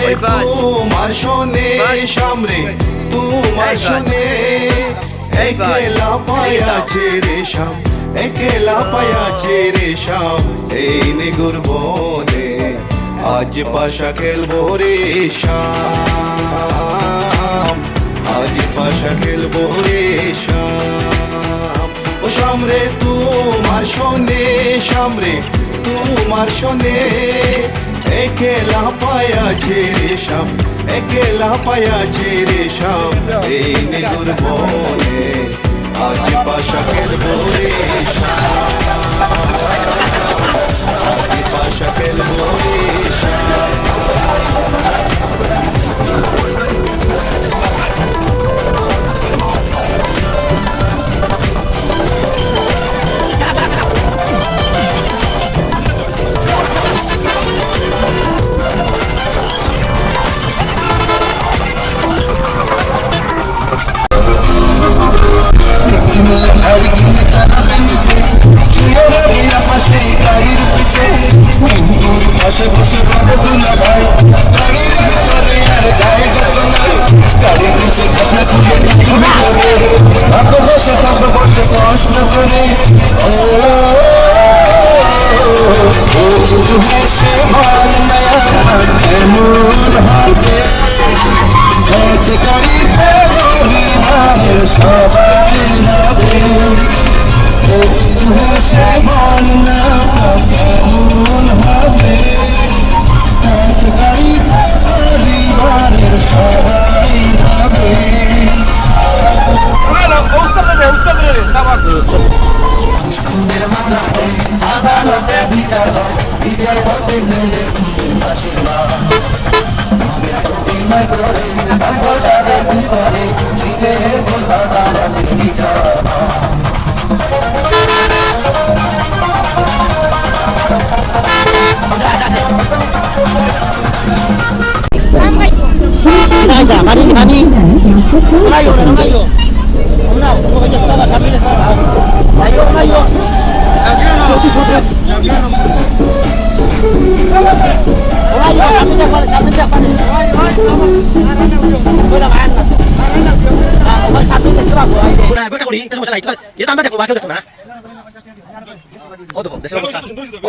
তোমার শোনে সামরে তোমার শোনে একলা পায়াছে রে শাম একলা পায়াছে রে শাম এই নিগুর বনে আজ পাশা খেলবো রে শাম আজ পাশা খেলবো রে শাম ও শাম রে তোমার শোনে শাম রে তোমার শোনে একলা পায়াছে রে শাম একলা পায়াছে রে শাম এই নিগুর বনে আজ পাশা খেলবো রে শাম আজ পাশা খেলবো রে শাম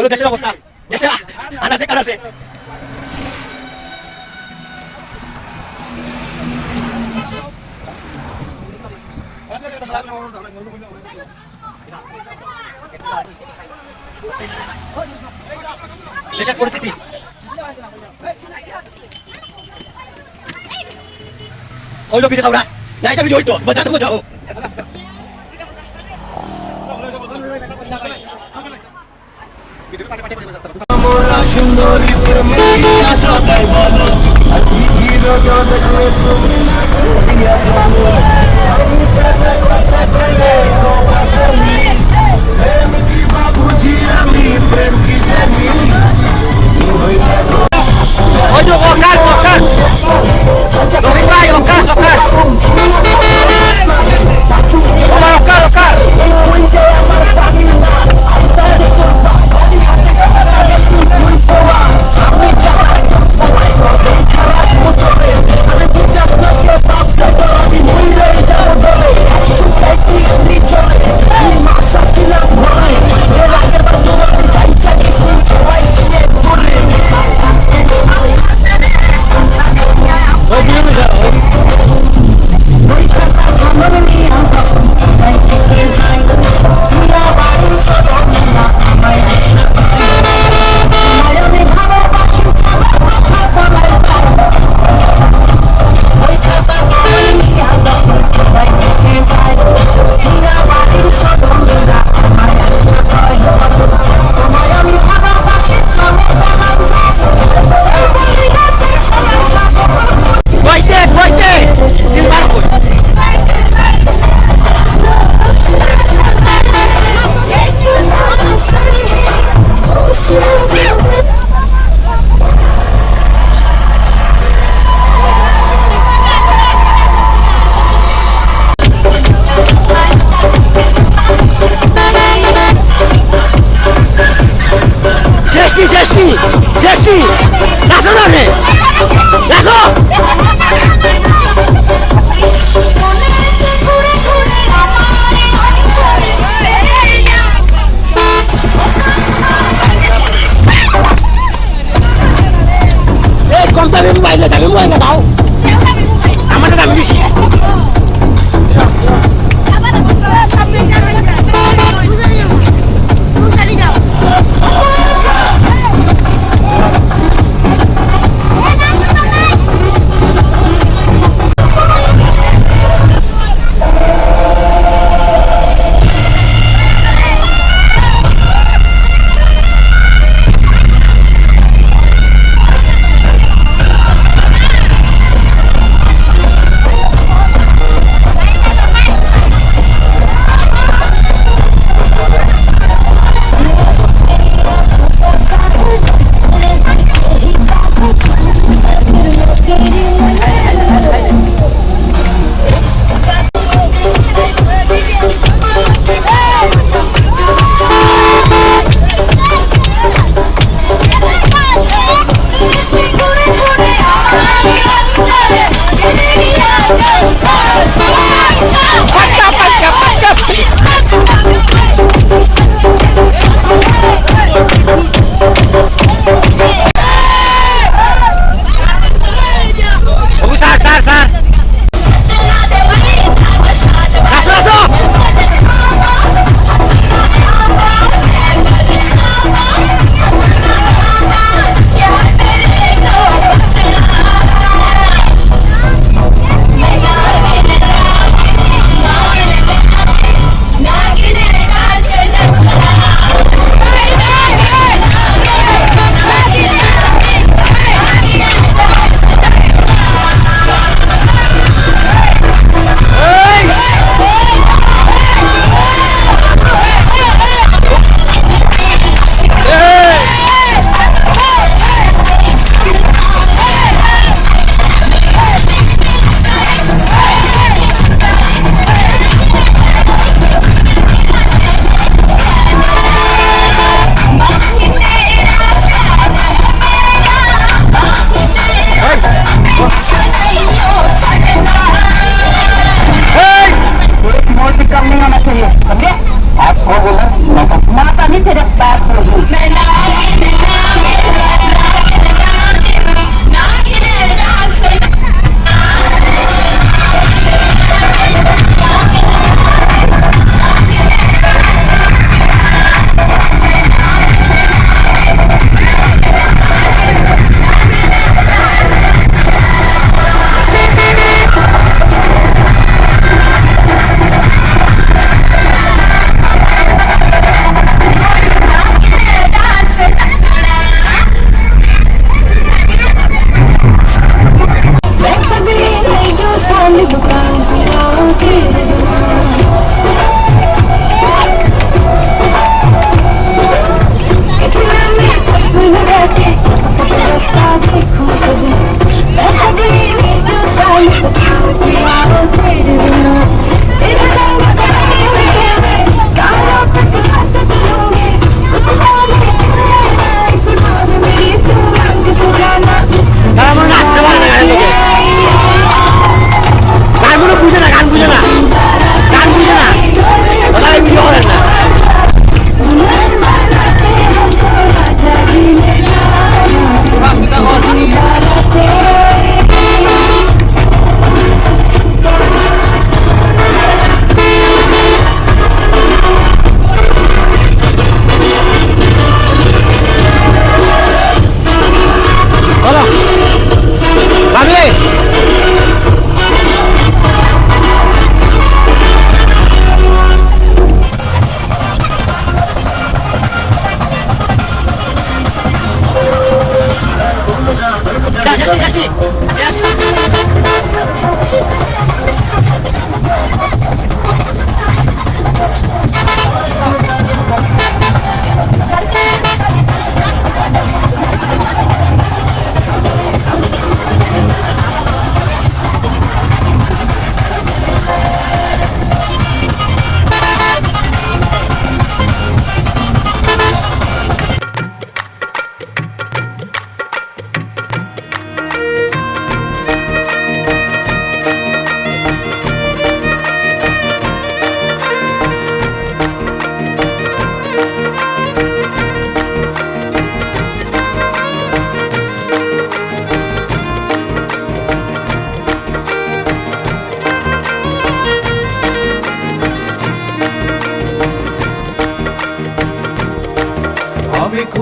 দেশের অবস্থা দেশে আনাছে কানাছে দেশের পরিস্থিতি ওই লোক খাওয়া নাই যাবি ওই তো বাজাতে বোঝাও সুন্দরী প্রেমিকা সবাই বলো কি কি রোগ দেখলে তুমি না দিয়া বলো আমি চাচা কথা বলে গোপাশালি প্রেম কি বাবুজি আমি প্রেম কি জানি ওই তো ওকাস ওকাস রবি ভাই ওকাস ওকাস ওকাস ওকাস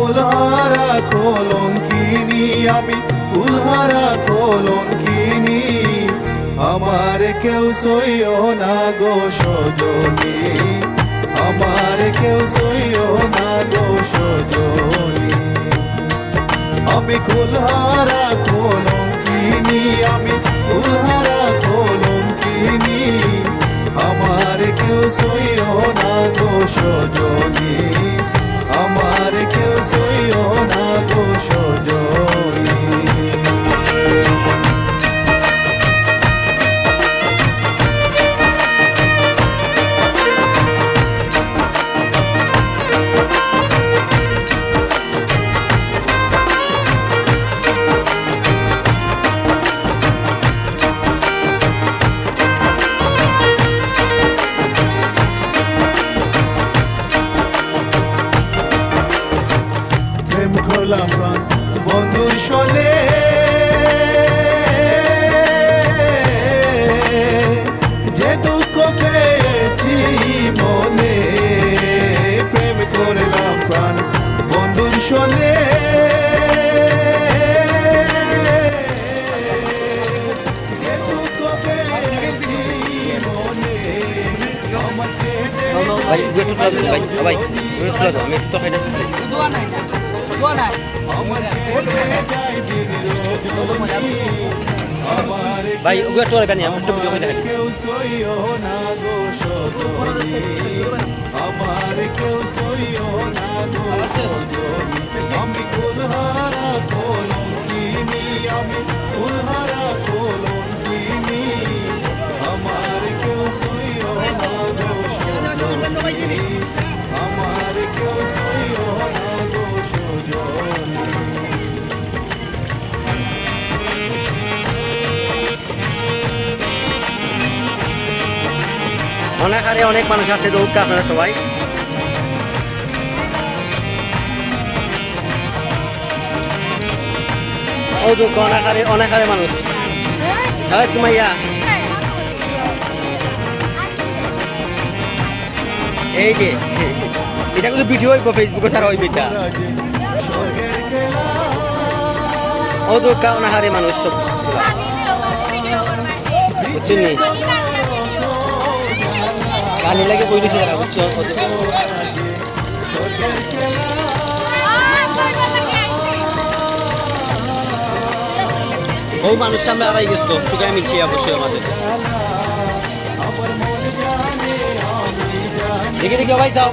কুলহারা কলঙ্কিনী, আমি কুলহারা কলঙ্কিনী, আমার কেউ সইও না গো সজনী, আমার কেউ সইও না গো সজনী। আমি কুলহারা কলঙ্কিনী, আমি কুলহারা কলঙ্কিনী, আমার কেউ সইও না গো সজনী, আমার কেউ সইও না গো সজনী। প্রেম করলাম প্রাণ বন্ধুর সনে, যে দুঃখ পেয়েছি মনে, প্রেম করলাম প্রাণ বন্ধুর সনে, যে দুঃখ পেয়েছি মনে, আমার কেঁদে ভাই একটু ভাই ভাই একটু আমি তো খাই না ভাই ওগুলো তো গানি আমি একটু ভিডিও করে দেখাই। কেউ সইও না গো সজনী, আমার কেউ সইও না গো সজনী। আমি কুলহারা কলঙ্কিনী, আমি কুলহারা কলঙ্কিনী, আমার কেউ সইও না গো সজনী, আমার কেউ সইও না গো সজনী। অনাকারে অনেক মানুষ আছে দৌড়টা আপনারা সবাই। ও তো অনাকারে অনাকারে মানুষ তোমাইয়া এই যে এটা কিন্তু ভিডিও হইব ফেসবুকে ছাড়া হইবে এটা। স্বর্গের খেলা ও তো অনাকারে মানুষ সব বুঝছেন গানি লাগে বই দিছে যারা বুঝছো। স্বর্গের খেলা ও মানুষ সামনে আড়াই গেছিল তোকে মিলছি অবশ্যই আমাদের আমার মন জানে আমি জানি, দেখে দেখে ভাই যাও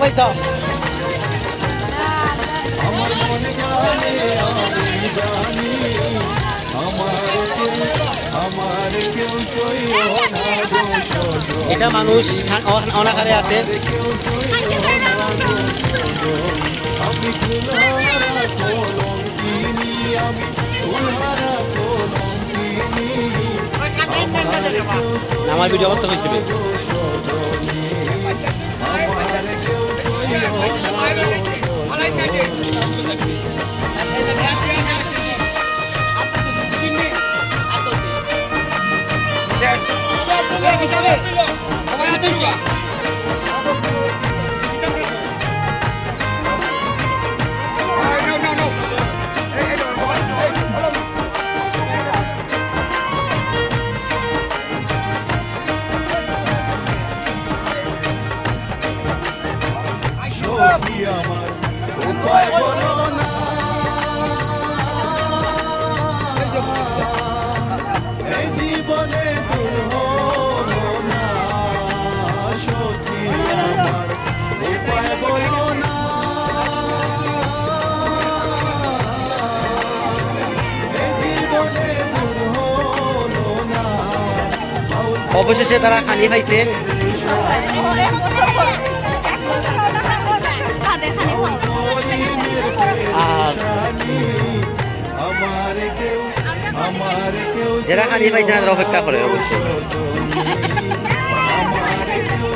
আমার মন জানে আমি জানি, আমার কেউ সইও না গো সজনী, এটা মানুষ অনাকারে আছে। কেউ সইও না গো সজনী। আমি কুলহারা কলঙ্কিনী, আমি কুলহারা কলঙ্কিনী, আমার কেউ সইও আমার ভিডিও করতে হয়েছিল। না গো সজনী, আমার কেউ সইও না গো সজনী। সখী আমার উপায় বলো না, এই জীবনে দূর হলো না, সখী আমার উপায় বলো না, এই জীবনে দূর হলো না। অবশেষে তারা খানি খাইছে। যারা খানি পাইছে না তারা অপেক্ষা করে অবশ্যই। আমার কেউ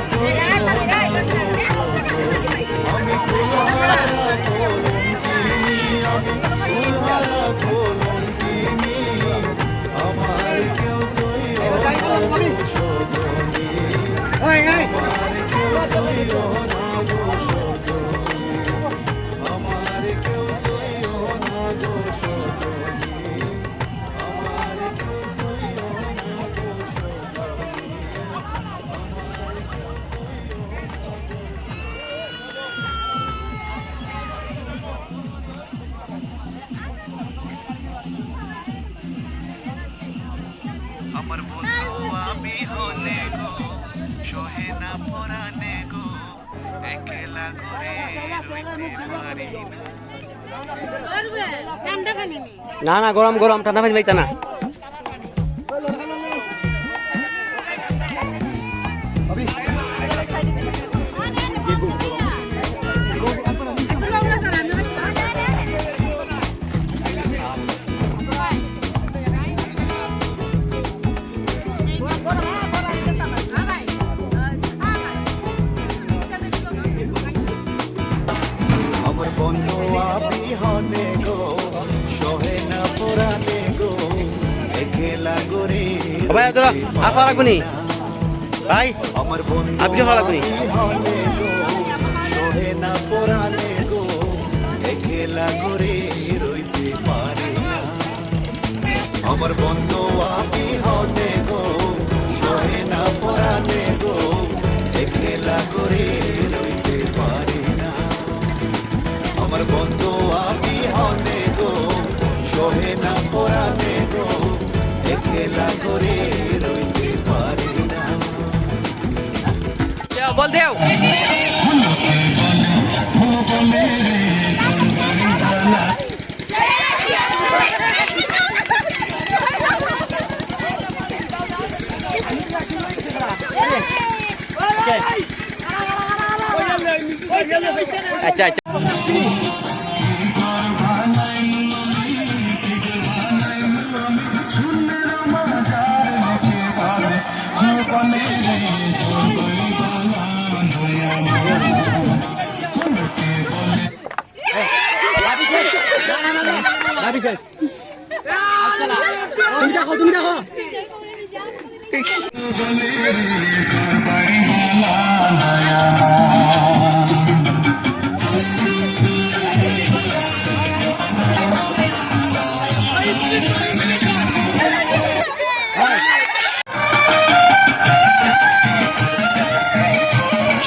আমার বন্ধু আমি হলে গো সহে না পরানে গো একলা করে রইতে পারি না। না না গরম গরম ঠান্ডা পানি পাইতা না। আমার বন্ধু আমি হনে গো সহে না পরানে গো একলা করে ভাই তোরা আফা রাখবনি ভাই আমার বন্ধু আপনি ভালো লাগবে। আমি হনে গো সহে না পরানে গো একলা করে রইতে পারি না। আমার বন্ধু আমি হনে গো সহে না পরানে গো একলা করে রইতে পারি না। আমার বন্ধু আমি হনে গো সহে না পরানে গো একলা করে রইতে পারি না। বল দেও আচ্ছা আচ্ছা তুমি দেখো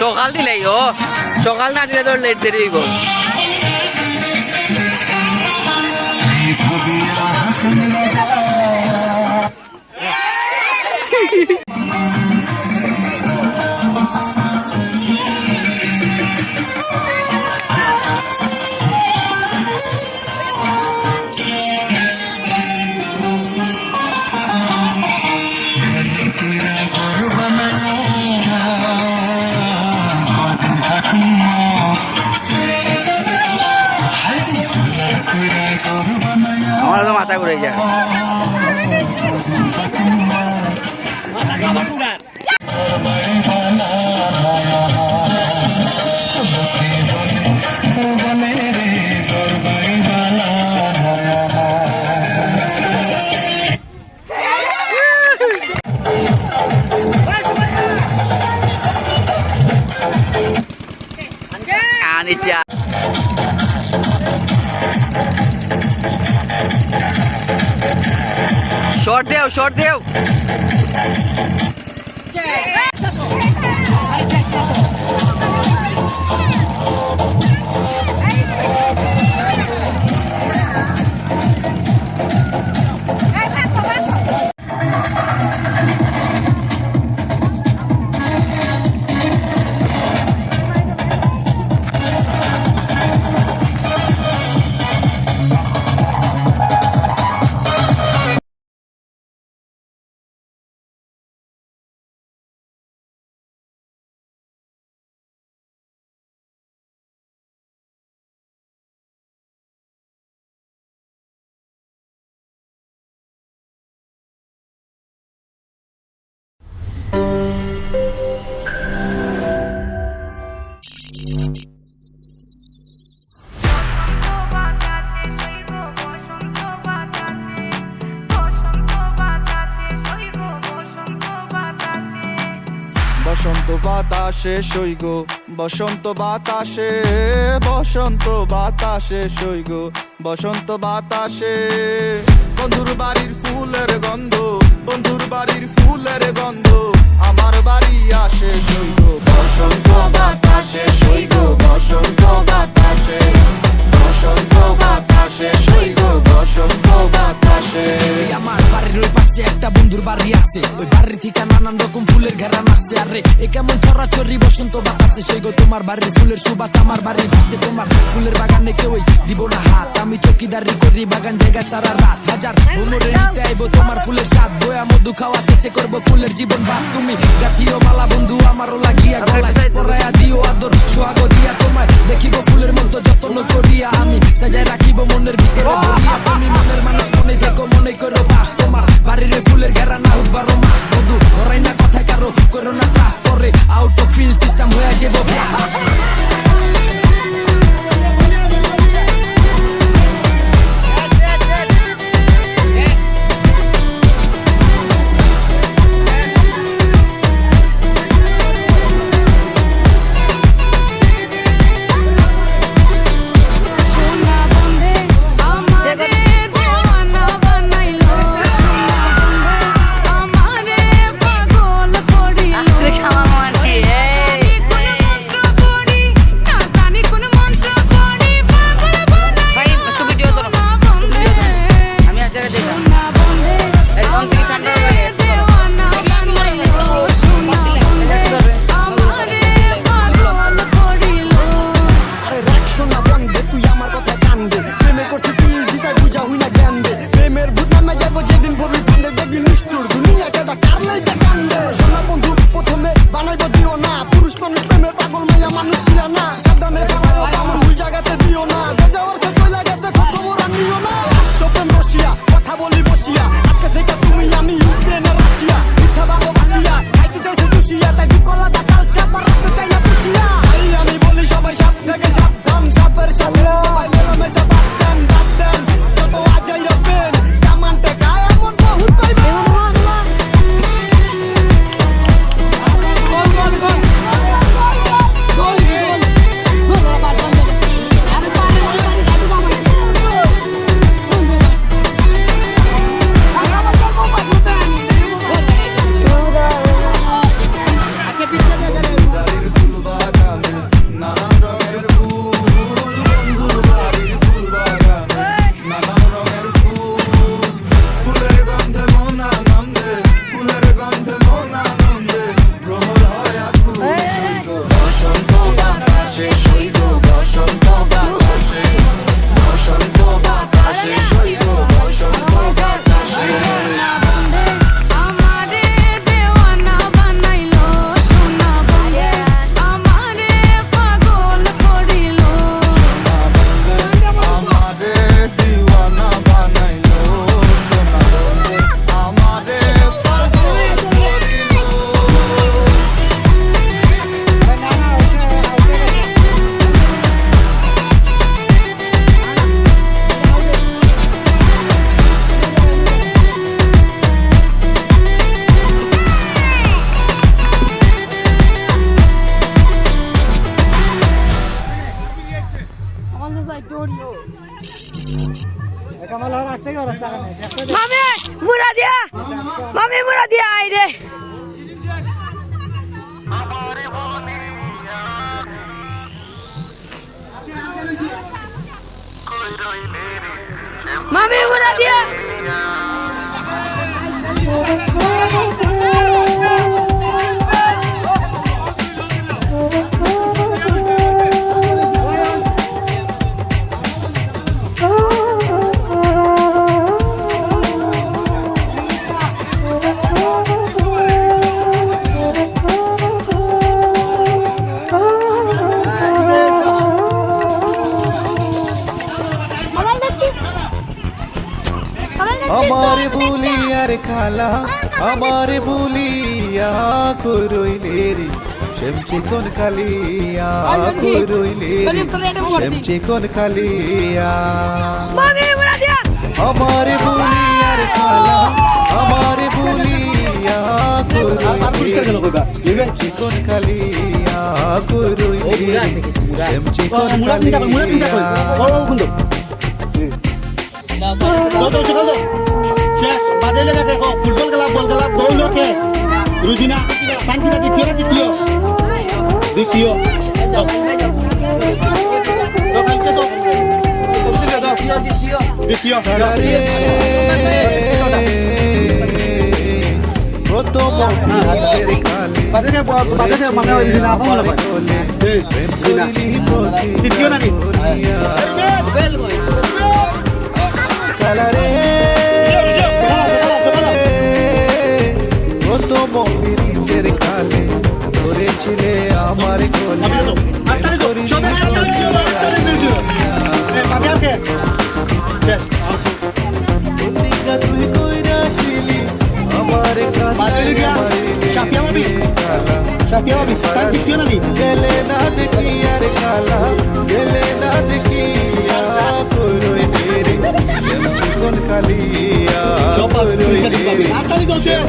সকাল দিলেই ও সকাল না দিলে তো লেট দেরি গো। আমার তো মাথা ঘুরে যায়। আনিচা শর্ট দেও শর্ট দেও বসন্ত বাতাসে সইগ বসন্ত বাতাসে বসন্ত বাতাসে সইগ বসন্ত বাতাসে বন্ধুর বাড়ির ফুলের গন্ধ বন্ধুর বাড়ির ফুলের গন্ধ আমার বাড়ি আসে সইগ বসন্ত বাতাসে সইগ বসন্ত বাতাসে বসন্ত বাতাসে সইগ বসন্ত বাতাসে আমার বাড়ির ওই পাশে একটা বন্ধুর বাড়ি আছে, ওই বাড়ির থেকে নানান রকম ফুলের ঘেরান আসছে। আরে এ কেমন ছড়াছড়ি বসন্ত বাতাসে, সেই গো তোমার বাড়ির ফুলের সুবাস আমার বাড়ির ভাসে। তোমার ফুলের বাগানে কেউই দিব না হাত, আমি চকিদারি করি বাগান জায়গা সারা রাত। হাজার ভ্রমরে নিতে আইবো তোমার ফুলের স্বাদ, বয়া মধু খাওয়া শেষে করবো ফুলের জীবন ভাত। তুমি গাথিও মালা বন্ধু আমারও লাগিয়া গলায়, পরাইয়া দিও আদর সোহাগ দিয়া তোমায়, দেখিব ফুলের মতো যত্ন করিয়া আমি সাজায় রাখিব মনের ভিতরে ভরিয়া। তুমি মনের মানুষ মনে থেকো মনে করো বাস, তোমার বাড়ির ফুলের ঘেরা না হোক 12 মাস। বন্ধু হরাই না কথা কারো করো না ক্লাস, পরে আউট অফ ফিল সিস্টেম হয়ে যাবো। মামি মুরা দিয়া আই রে। মামি মুরা দিয়া আমার বুলিয়ার খালা আমার বুলিয়া কইরইলে রে শ্যামচি কোন কালিয়া কইরইলে রে শ্যামচি কোন কালিয়া আমার বুলিয়ার খালা আমার বুলিয়া কইরইলে রে শ্যামচি কোন কালিয়া কইরইলে রে শ্যামচি কোন কালিয়া বাদে গেছে ফুটবল খেলা বল খেলা দৌড়কে রুজিনা শান্তিনা দ্বিতীয় কত বন্ধের কালে বাজে মানে ওই দিন আপা বলে প্রেম করিলি দ্বিতীয় নানি কালারে কত বন্ধের কালে ধরেছিলে আমার কোলে তুই কইরা ছিলি আমার গেলে না দেখি আর কালা গেলে না দেখি কইরই নেরে চিকন কালিয়া কইরই নেরে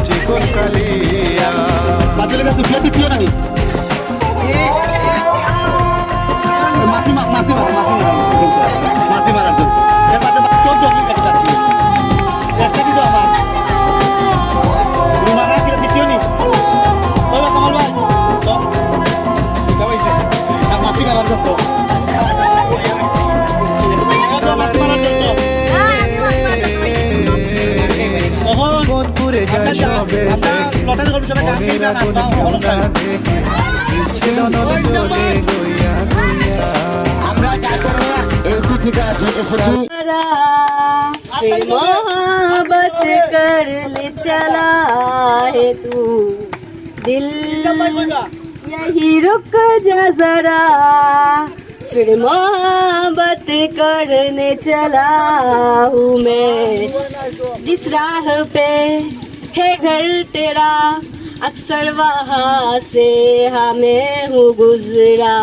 চিকন কালিয়া মাসি মারার জন্য এর বাদে চোদ্দ কেটে যাচ্ছি একটা দিত আমার রুমারা কিরা দ্বিতীয় নি ওই বা কামাল ভাই তো কইছে মাসি মারার জন্য কোনপুরে যায় সবে ছিল নদী বলে গইয়া গইয়া আমরা যা করবো এই পিকনিকে এসেছি मोहब्बत कर ले चला है तू दिल यही रुक जा जरा फिर मोहब्बत करने चला हूँ मैं जिस राह पे है घर तेरा अक्सर वहाँ से मैं हूँ गुजरा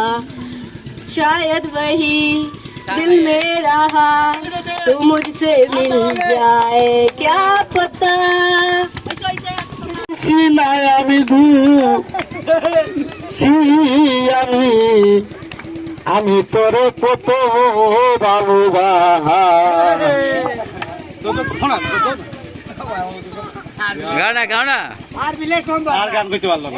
शायद वही दिल में रहा तू मुझसे मिल जाए क्या पता আমি তোরে কত ভালোবাসি গানা গানা আর গান কইতে পারলো না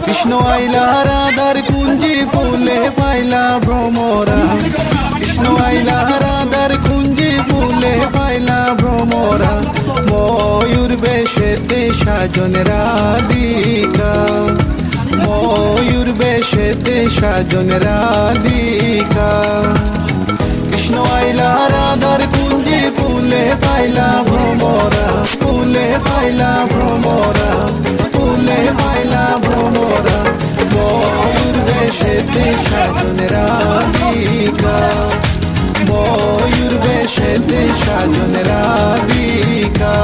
কৃষ্ণ আইলা রাধার কুঞ্জি ফুলে পাইলা ভ্রমরা কৃষ্ণ আইলা রাধার কুঞ্জি ফুলে পাইলা ভ্রমরা ময়ূর বেশেতে সাজন রাধিকা ময়ূর বেশেতে সাজন রাধিকা কৃষ্ণ আইলা রাধার কুঞ্জি ফুলে পাইলা ভ্রমরা ফুলে পাইলা ভ্রমরা ফুলে পাইলা ভ্রমরা ময়ূর বেশেতে সাজন রাধিকা ময়ূর বেশেতে সাজন রাধিকা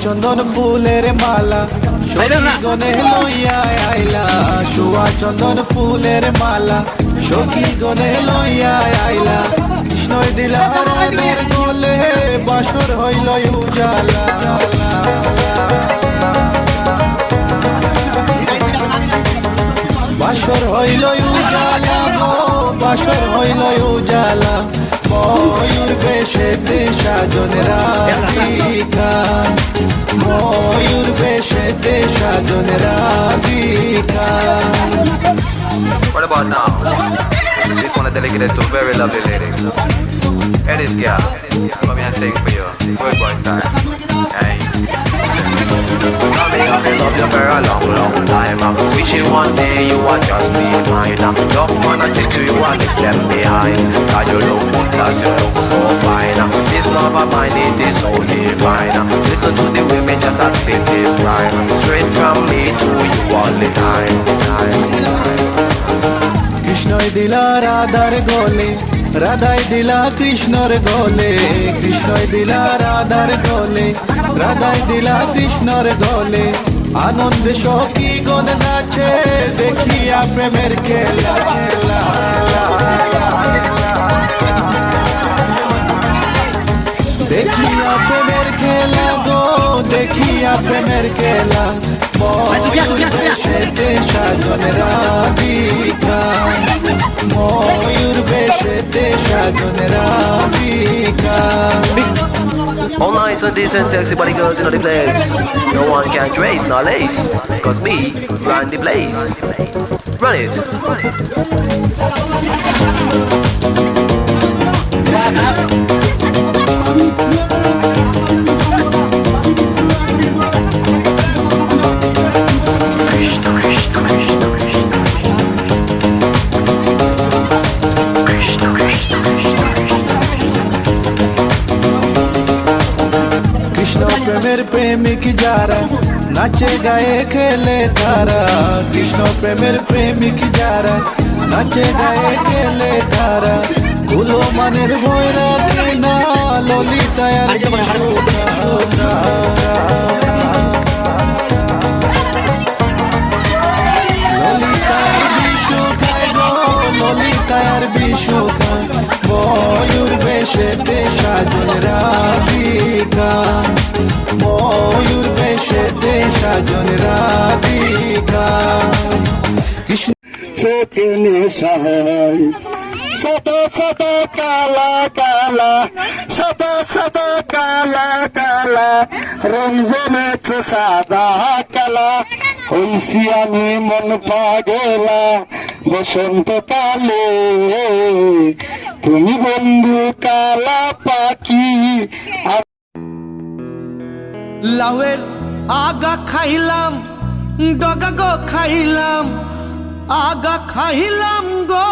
চন্দন ফুলের মালা গনে লইয়া আইলা শুয়া চন্দন ফুলের মালা সখী গনে লইয়া আইলা কৃষ্ণই দিলা রানের গলে বাসর হইল উজালা বাসর হইল উজালা গো বাসর হইল উজালা ময়ূর বেশেতে সাজন রাধিকা ময়ূর বেশেতে সাজন Radhika What about now? This one is dedicated to a very lovely lady. It is girl. Come here and sing for you. Good boy style. Hey. Got me love you for a long, long time. Wishing one day you would just be mine. Love man, I just you want to left behind. Cause you look good, cause you look so fine. This love of mine, it is so divine. Listen to the women just as spit this rhyme. Straight from me to you all the time. কৃষ্ণই দিলা রাধার গলে, রাধাই দিলা কৃষ্ণর গলে, কৃষ্ণই দিলা রাধার গলে, রাধাই দিলা কৃষ্ণর গলে, আনন্দে সখী গণ নাচে দেখিয়া প্রেমের খেলা। দেখিয়া প্রেমের খেলা গো, দেখিয়া প্রেমের খেলা, বেশেতে সাজন রাধিকা, ময়ূর বেশেতে সাজন Radhika. All nice and decent, sexy body girls in the place. No one can trace nor lace. Cause me run the place. Run it. প্রেমের প্রেমিক যারা নাচে গায়ে খেলে তারা, কৃষ্ণ প্রেমের প্রেমিক যারা নাচে গায়ে খেলে তারা, গুলো মানের ভয় রাখে না ললিতায় আর বিশুখা। ললিতায় বিশুখায় গো, ললিতায় বিশুখা, ময়ূর বেশেতে সাজন রাধিকা, ময়ূর বেশেতে সাজন রাধিকা। চোখে নেশায় শত শত কালা কালা, শত শত কালা কালা, রং জমেছে সাদা কালা, হইছি আমি মন পাগলা বসন্তকালে, তুমি বন্ধু কালা পাখি। লাউয়ের আগা খাইলাম, ডগা গো খাইলাম, আগা খাইলাম গো